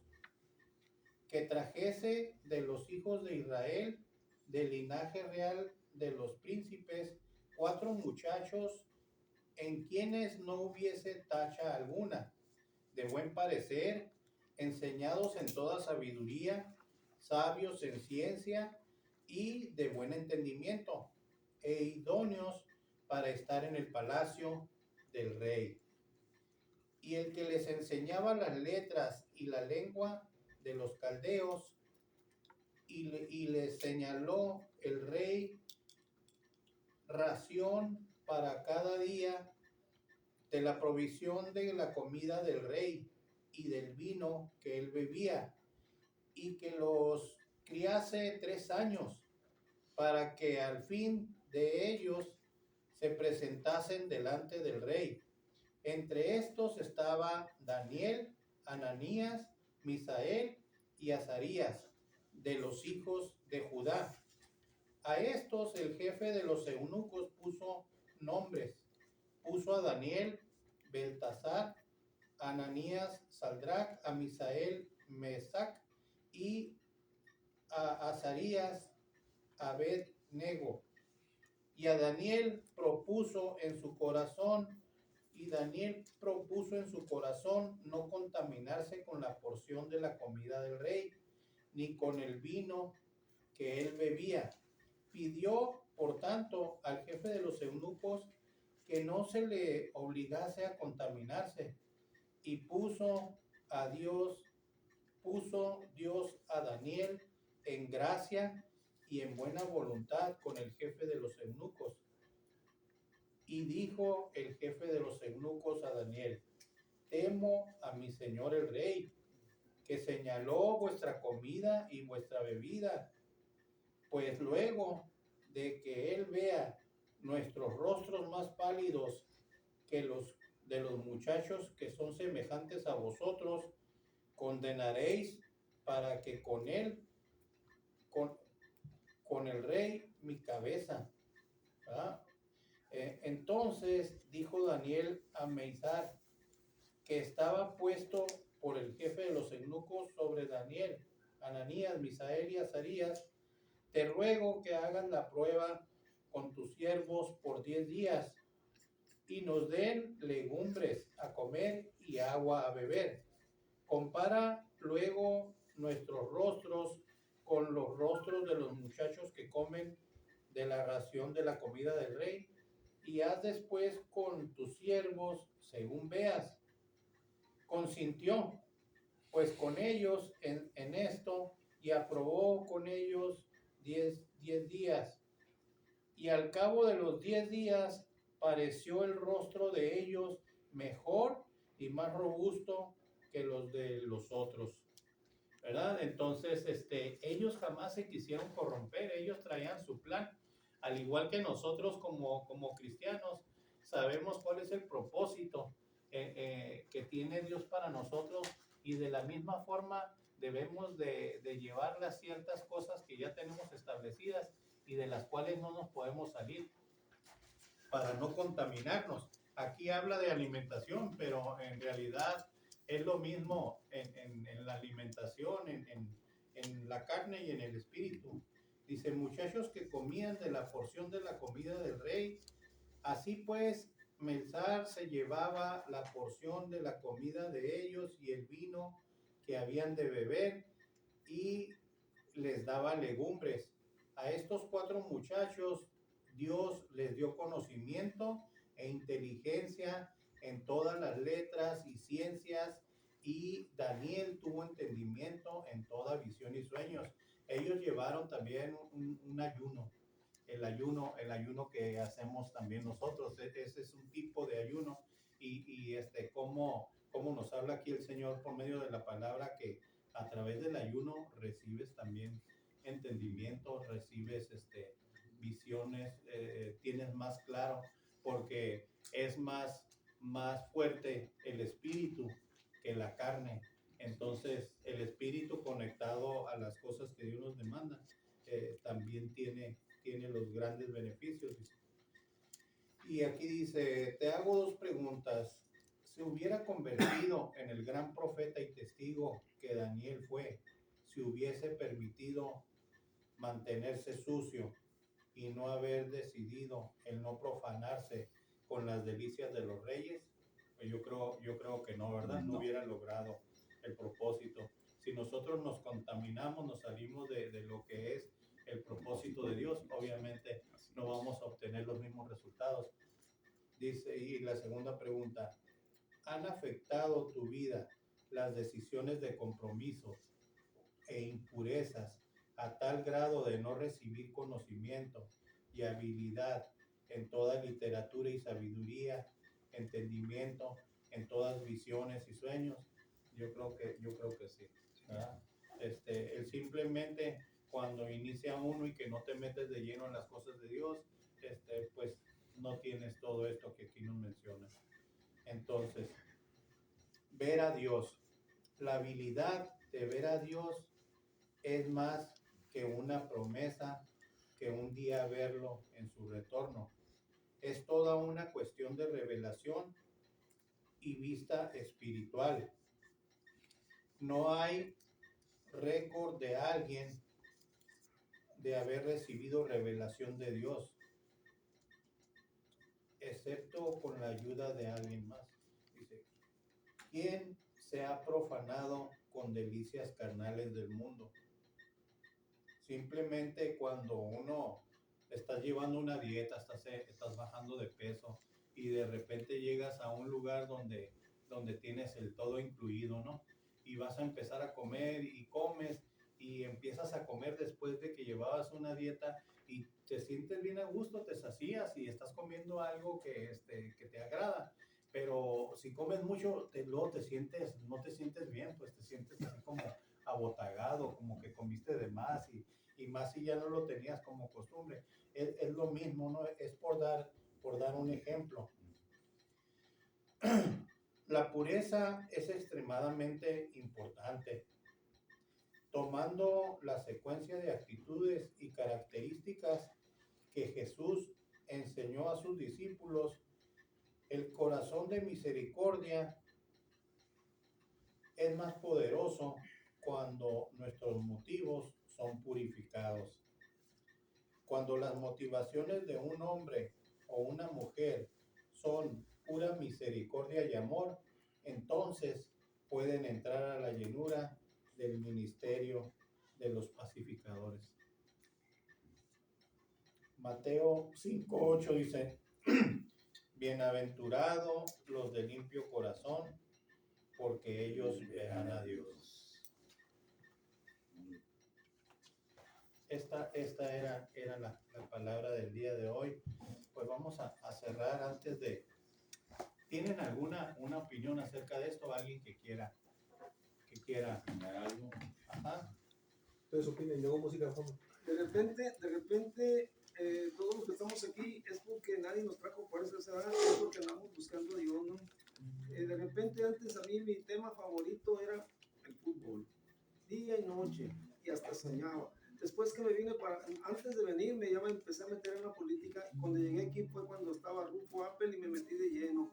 que trajese de los hijos de Israel, del linaje real de los príncipes, 4 muchachos en quienes no hubiese tacha alguna, de buen parecer, enseñados en toda sabiduría, sabios en ciencia y de buen entendimiento, e idóneos para estar en el palacio del rey. Y el que les enseñaba las letras y la lengua de los caldeos, y les señaló el rey ración para cada día de la provisión de la comida del rey y del vino que él bebía, y que los criase 3 años, para que al fin de ellos se presentasen delante del rey. Entre estos estaba Daniel, Ananías, Misael y Azarías, de los hijos de Judá. A estos el jefe de los eunucos puso nombres. Puso a Daniel, Beltasar, Ananías, Saldrac, a Misael, Mesac y a Azarías, Abed-Nego. Y a Daniel propuso en su corazón, no contaminarse con la porción de la comida del rey, ni con el vino que él bebía. Pidió, por tanto, al jefe de los eunucos que no se le obligase a contaminarse, y puso Dios a Daniel en gracia y en buena voluntad con el jefe de los eunucos. Y dijo el jefe de los eunucos a Daniel: temo a mi señor el rey, que señaló vuestra comida y vuestra bebida, pues luego de que él vea nuestros rostros más pálidos que los de los muchachos que son semejantes a vosotros, condenaréis para que con el rey mi cabeza. ¿Verdad? Entonces dijo Daniel a Meisar, que estaba puesto por el jefe de los eunucos sobre Daniel, Ananías, Misael y Azarías: te ruego que hagas la prueba con tus siervos por 10 días y nos den legumbres a comer y agua a beber. Compara luego nuestros rostros con los rostros de los muchachos que comen de la ración de la comida del rey, y haz después con tus siervos según veas. Consintió pues con ellos en esto, y aprobó con ellos 10 días. Y al cabo de los 10 días pareció el rostro de ellos mejor y más robusto que los de los otros, ¿verdad? Entonces, ellos jamás se quisieron corromper, ellos traían su plan, al igual que nosotros como cristianos sabemos cuál es el propósito que tiene Dios para nosotros, y de la misma forma debemos de llevar las ciertas cosas que ya tenemos establecidas y de las cuales no nos podemos salir para no contaminarnos. Aquí habla de alimentación, pero en realidad es lo mismo en la alimentación, en la carne y en el espíritu. Dice: muchachos que comían de la porción de la comida del rey. Así pues, Melsar se llevaba la porción de la comida de ellos y el vino que habían de beber, y les daba legumbres. A estos 4 muchachos Dios les dio conocimiento e inteligencia en todas las letras y ciencias, y Daniel tuvo entendimiento en toda visión y sueños. Ellos llevaron también un ayuno. El ayuno que hacemos también nosotros. Ese es un tipo de ayuno, y cómo nos habla aquí el Señor por medio de la palabra, que a través del ayuno recibes también entendimiento, recibes visiones, tienes más claro, porque es más fuerte el espíritu que la carne. Entonces el espíritu conectado a las cosas que Dios nos demanda también tiene los grandes beneficios. Y aquí dice: te hago 2 preguntas. ¿Se hubiera convertido en el gran profeta y testigo que Daniel fue si hubiese permitido mantenerse sucio y no haber decidido el no profanarse con las delicias de los reyes? Pues yo creo que no, ¿verdad? No hubiera logrado el propósito. Si nosotros nos contaminamos, nos salimos de lo que es el propósito de Dios, obviamente no vamos a obtener los mismos resultados. Dice, y la segunda pregunta: ¿han afectado tu vida las decisiones de compromisos e impurezas a tal grado de no recibir conocimiento y habilidad en toda literatura y sabiduría, entendimiento en todas visiones y sueños? Yo creo que sí, ¿verdad? El simplemente, cuando inicia uno y que no te metes de lleno en las cosas de Dios, pues no tienes todo esto que aquí nos menciona. Entonces, ver a Dios, la habilidad de ver a Dios es más que una promesa, que un día verlo en su retorno. Es toda una cuestión de revelación y vista espiritual. No hay récord de alguien de haber recibido revelación de Dios, excepto con la ayuda de alguien más. Dice, ¿quién se ha profanado con delicias carnales del mundo? Simplemente cuando uno estás llevando una dieta, estás bajando de peso y de repente llegas a un lugar donde tienes el todo incluido, ¿no? Y vas a empezar a comer y comes y empiezas a comer después de que llevabas una dieta y te sientes bien a gusto, te sacías y estás comiendo algo que te agrada. Pero si comes mucho, luego no te sientes bien, pues te sientes así como abotagado, como que comiste de más y más si ya no lo tenías como costumbre. Es lo mismo, ¿no? Es por dar un ejemplo. La pureza es extremadamente importante. Tomando la secuencia de actitudes y características que Jesús enseñó a sus discípulos, el corazón de misericordia es más poderoso cuando nuestros motivos son purificados. Cuando las motivaciones de un hombre o una mujer son pura misericordia y amor, entonces pueden entrar a la llenura del ministerio de los pacificadores. Mateo 5:8 dice, bienaventurados los de limpio corazón, porque ellos verán a Dios. Esta era la palabra del día de hoy. Pues vamos a cerrar antes de... ¿Tienen una opinión acerca de esto? ¿Alguien que quiera ¿Hay algo? Ajá. Ustedes opinen, luego música de fondo. De repente, todos los que estamos aquí es porque nadie nos trajo por esa edad, es porque andamos buscando a Dios, ¿no? De repente antes a mí mi tema favorito era el fútbol, día y noche, y hasta soñaba. Después que me vine antes de venir, ya me empecé a meter en la política. Cuando llegué aquí fue cuando estaba Rufo Apple y me metí de lleno.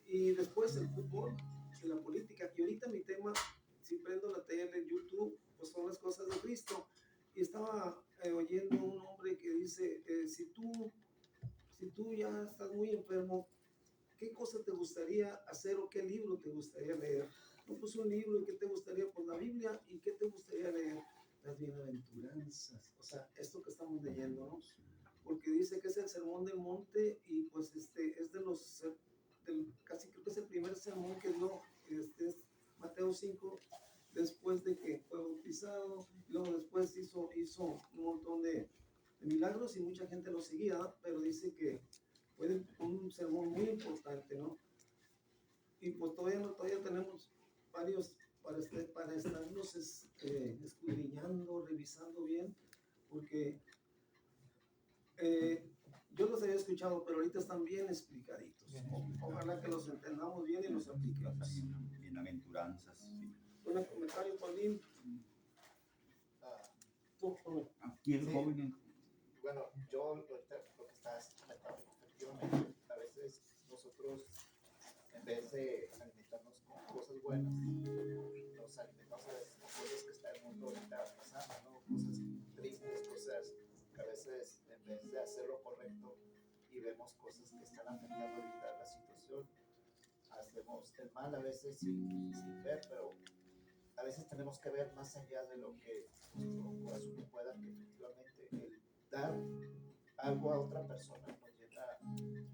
Y después el fútbol y la política. Y ahorita mi tema, si prendo la tele en YouTube, pues son las cosas de Cristo. Y estaba oyendo un hombre que dice, si tú ya estás muy enfermo, ¿qué cosa te gustaría hacer o qué libro te gustaría leer? No, pues un libro, ¿y qué te gustaría? Pues la Biblia, ¿y qué te gustaría leer? Las bienaventuranzas, o sea, esto que estamos leyendo, ¿no? Porque dice que es el sermón del monte y pues es casi creo que es el primer sermón que dio, es Mateo 5, después de que fue bautizado, y luego después hizo un montón de milagros y mucha gente lo seguía, pero dice que fue un sermón muy importante, ¿no? Y pues todavía tenemos varios para estarnos escudriñando, revisando bien, porque yo los había escuchado, pero ahorita están bien explicaditos. Ojalá que los entendamos bien y los apliquemos. Bienaventuranzas. Sí. Un comentario, Paulín. Aquí el joven. Bueno, yo ahorita lo que estás comentando, efectivamente, a veces nosotros, en vez de alimentarnos con cosas buenas, nos alimentamos a veces con cosas que está el mundo ahorita pasando, ¿no? Cosas tristes, cosas que a veces, en vez de hacer lo correcto y vemos cosas que están afectando ahorita la situación, hacemos el mal a veces sin ver, pero a veces tenemos que ver más allá de lo que nuestro corazón pueda, que efectivamente el dar algo a otra persona nos llena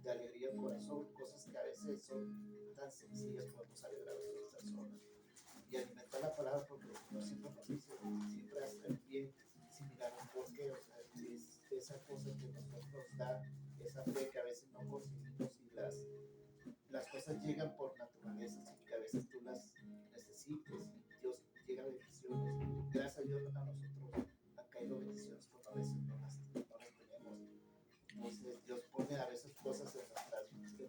de alegría el corazón, cosas que a veces son tan sencillas, podemos alegrar a otras personas y alimentar la palabra, porque el Señor siempre nos dice, siempre hacer el bien sin mirar un porqué, o sea, es esa cosa que nosotros nos da, esa fe que a veces no conseguimos y las cosas llegan por naturaleza, sin que a veces tú las necesites y Dios llega a bendiciones. Gracias a Dios a nosotros han caído bendiciones cuando a veces no las tenemos. Entonces Dios pone a veces cosas en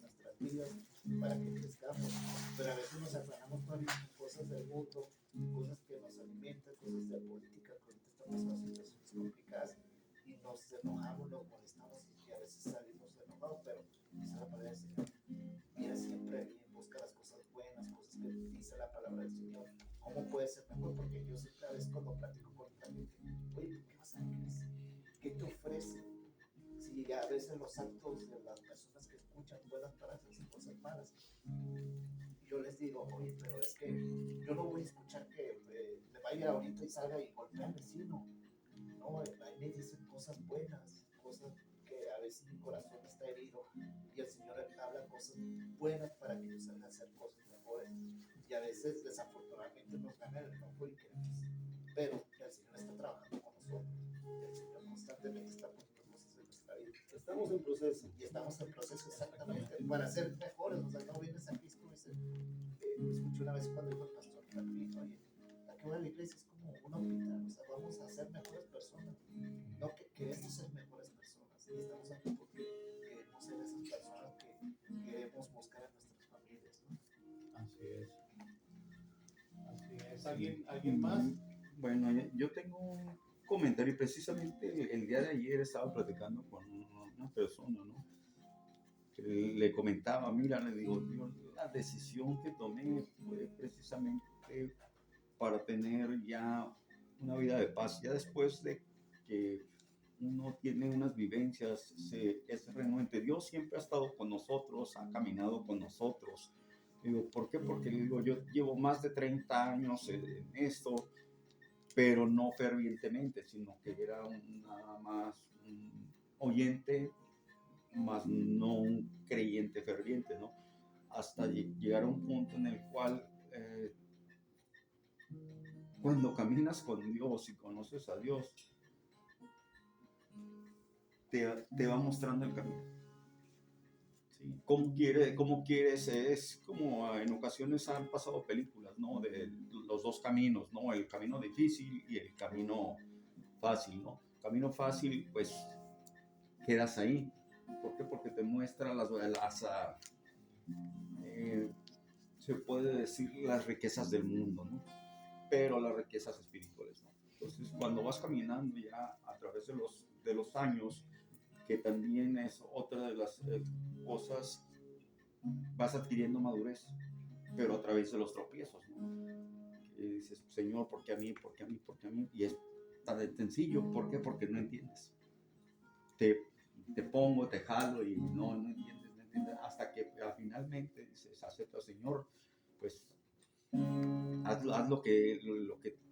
nuestras vidas para que crezcamos, pero a veces nos afanamos todavía con cosas del mundo, cosas que nos alimentan, cosas de política, que ahorita estamos en situaciones complicadas y nos enojamos, nos molestamos y a veces salimos enojados, pero dice la palabra del Señor, mira siempre bien, busca las cosas palabra del Señor. ¿Cómo puede ser mejor? Porque yo siempre a veces cuando platico con otra gente, oye, ¿por qué vas a la iglesia? ¿Qué te ofrece? Si a veces los actos de las personas que escuchan vuelan para hacer cosas malas. Y yo les digo, oye, pero es que yo no voy a escuchar que me vaya ahorita y salga y golpee al vecino. No, ahí me dicen cosas buenas, cosas que a veces mi corazón está herido y el Señor habla cosas buenas para que yo salga a hacer cosas mejores. Y a veces, desafortunadamente, nos gana el enojo y queremos. Pero el Señor está trabajando con nosotros. El Señor constantemente está poniendo cosas en nuestra vida. Estamos en proceso. Y estamos en proceso exactamente para ser mejores. O sea, no vienes a Cristo y dices, escuché una vez cuando dijo el pastor Carlín, oye, ¿a qué va la iglesia? Es como un hospital, o sea, vamos a ser mejores personas. No que queremos ser mejores personas. Y estamos aquí porque queremos ser esas personas que queremos buscar en nuestras familias, ¿no? Así es. Así es. ¿Alguien más? Bueno, yo tengo un comentario. Precisamente el día de ayer estaba platicando con una persona, ¿no? Que le comentaba, mira, le digo, la decisión que tomé fue precisamente para tener ya una vida de paz. Ya después de que uno tiene unas vivencias, es renuente. Dios siempre ha estado con nosotros, ha caminado con nosotros. Digo, ¿por qué? Porque digo, yo llevo más de 30 años en esto, pero no fervientemente, sino que era nada más un oyente, más no un creyente ferviente, ¿no? Hasta llegar a un punto en el cual cuando caminas con Dios y conoces a Dios, te va mostrando el camino. ¿Sí? ¿Cómo quieres? Es como en ocasiones han pasado películas, ¿no? De los dos caminos, ¿no? El camino difícil y el camino fácil, ¿no? Camino fácil, pues quedas ahí. ¿Por qué? Porque te muestra se puede decir las riquezas del mundo, ¿no? Pero las riquezas espirituales, ¿no? Entonces, cuando vas caminando ya a través de los años, que también es otra de las cosas, vas adquiriendo madurez, pero a través de los tropiezos, ¿no? Y dices, Señor, ¿por qué a mí? ¿Por qué a mí? ¿Por qué a mí? Y es tan sencillo, ¿por qué? Porque no entiendes. Te pongo, te jalo y no entiendes, hasta que finalmente dices, acepta, Señor, pues haz lo que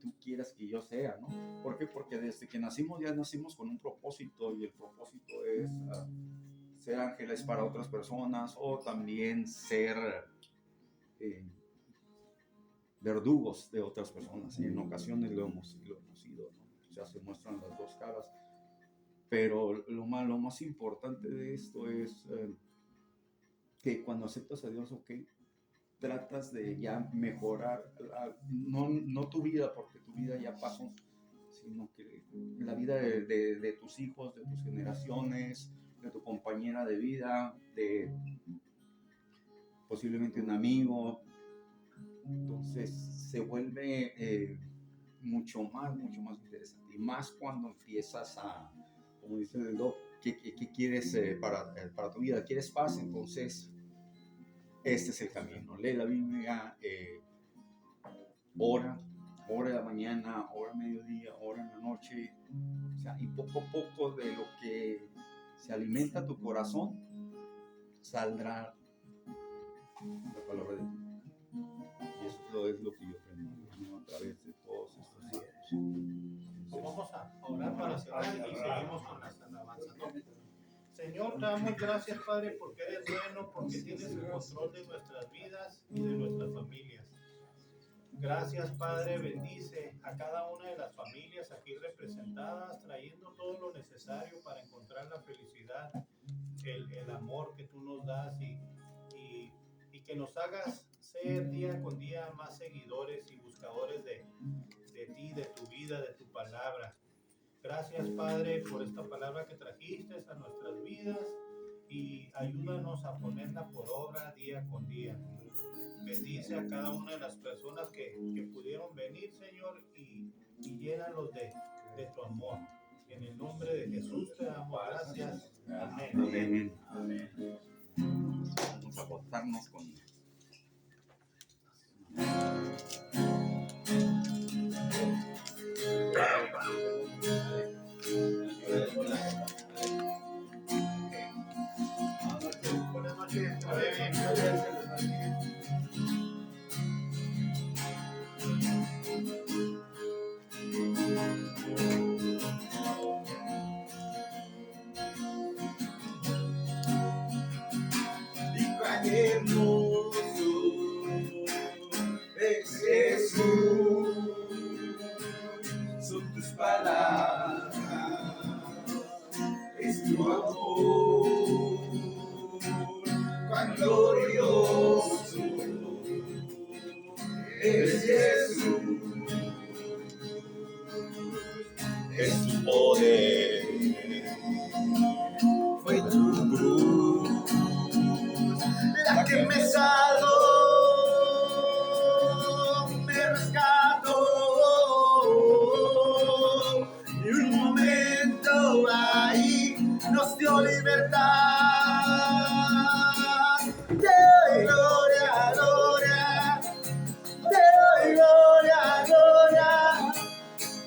tú quieras que yo sea, ¿no? ¿Por qué? Porque desde que nacimos ya nacimos con un propósito, y el propósito es ser ángeles para otras personas, o también ser verdugos de otras personas, y en ocasiones lo hemos sido, ¿no? O sea, se muestran las dos caras, pero lo más importante de esto es que cuando aceptas a Dios, ok, tratas de ya mejorar, no tu vida, porque tu vida ya pasó, sino que la vida de tus hijos, de tus generaciones, de tu compañera de vida, de posiblemente un amigo. Entonces se vuelve mucho más interesante, y más cuando empiezas a, como dice el doc, ¿qué quieres para tu vida? ¿Quieres paz? Entonces este es el camino. Lee la Biblia, ora en la mañana, ora a mediodía, ora en la noche. O sea, y poco a poco de lo que se alimenta tu corazón, saldrá la palabra de Dios. Y esto es lo que yo aprendí, ¿no? A través de todos estos años. Pues vamos a orar para cerrar y seguimos con las alabanzas, ¿no? Señor, te damos gracias, Padre, porque eres bueno, porque tienes el control de nuestras vidas y de nuestras familias. Gracias, Padre, bendice a cada una de las familias aquí representadas, trayendo todo lo necesario para encontrar la felicidad, el amor que tú nos das, y que nos hagas ser día con día más seguidores y buscadores de ti, de tu vida, de tu palabra. Gracias, Padre, por esta palabra que trajiste a nuestras vidas, y ayúdanos a ponerla por obra día con día. Bendice a cada una de las personas que pudieron venir, Señor, y llénalos de tu amor. En el nombre de Jesús te damos gracias. Amén. Amén. Vamos a acostarnos con Jesús, son tus palabras, es tu amor, cuán glorioso eres Jesús, es tu poder, fue tu cruz la que me salvó, me rescató, y un momento ahí nos dio libertad. Te doy gloria, gloria, te doy gloria, gloria,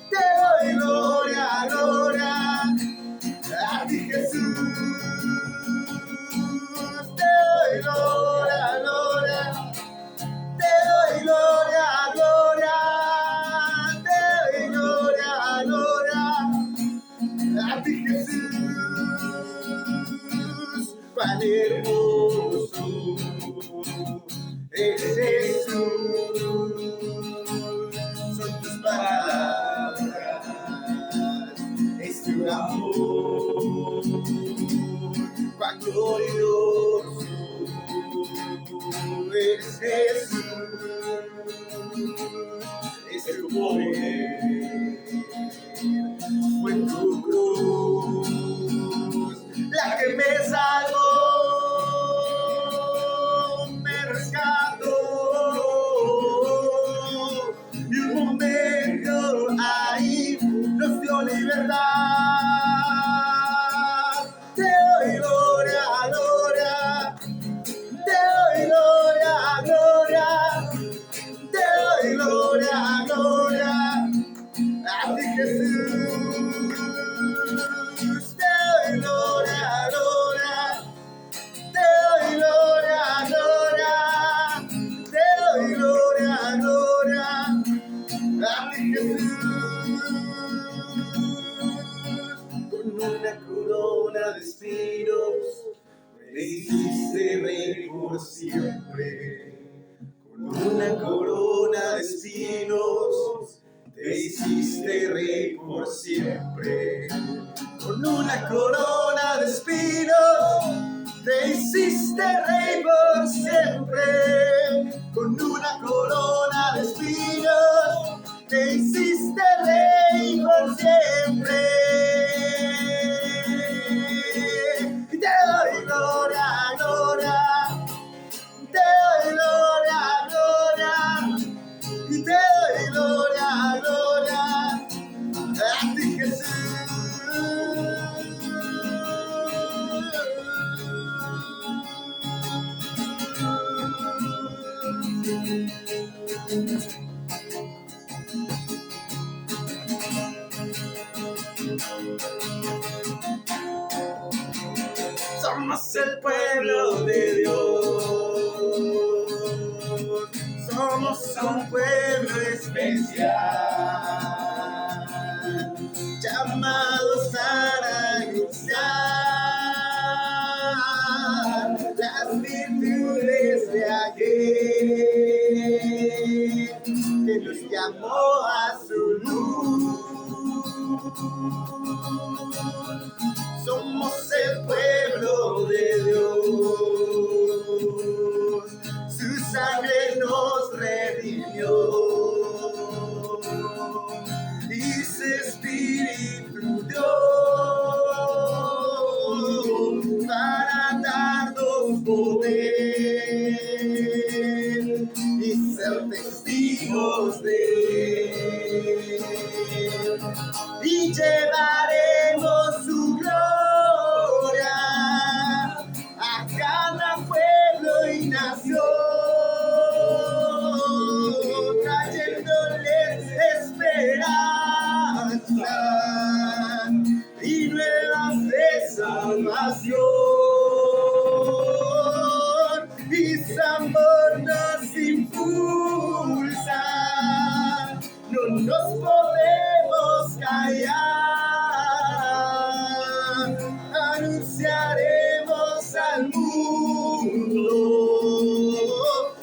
te doy gloria, gloria, a ti Jesús. Te doy gloria, gloria, te doy gloria, gloria, te doy gloria, gloria, a ti Jesús. Cuán hermoso es Jesús, son tus palabras, es tu amor, cuán glorioso es Jesús, es tu poder, fue tu cruz la que me salvó, me rescató, y un momento ahí nos dio libertad. Te doy gloria, gloria, te doy gloria, gloria, te doy gloria, gloria, a ti Jesús. Te doy gloria, gloria, te doy gloria, gloria, te doy gloria, gloria, a ti Jesús. Con una corona de espinos me hiciste rey por siempre. Con una corona de espinos te hiciste rey por siempre. Con una corona de espinos te hiciste rey por siempre. Con una corona de espinos te hiciste rey por siempre. Y te doy gloria, gloria, te doy gloria, gloria, y te doy gloria, gloria, a ti Jesús. Somos el pueblo de Dios, somos un pueblo especial, llamados a anunciar las virtudes de aquel que nos llamó a su luz. Somos el pueblo de Dios, su sangre nos redimió y su espíritu dio para darnos poder y ser testigos de él, y llevaremos su gloria a cada pueblo y nación, trayéndoles esperanza y nuevas de salvación, y su amor nos impulsa, no nos podemos callar, anunciaremos al mundo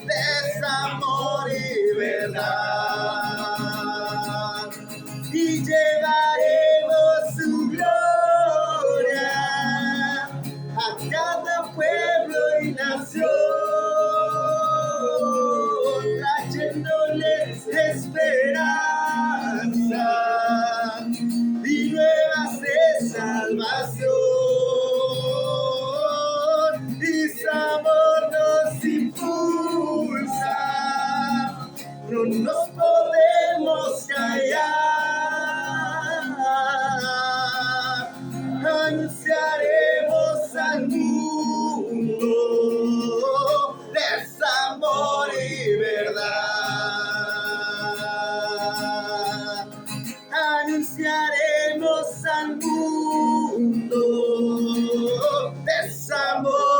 desamor y verdad. nos podemos callar. Anunciaremos al mundo desamor y verdad. Anunciaremos al mundo desamor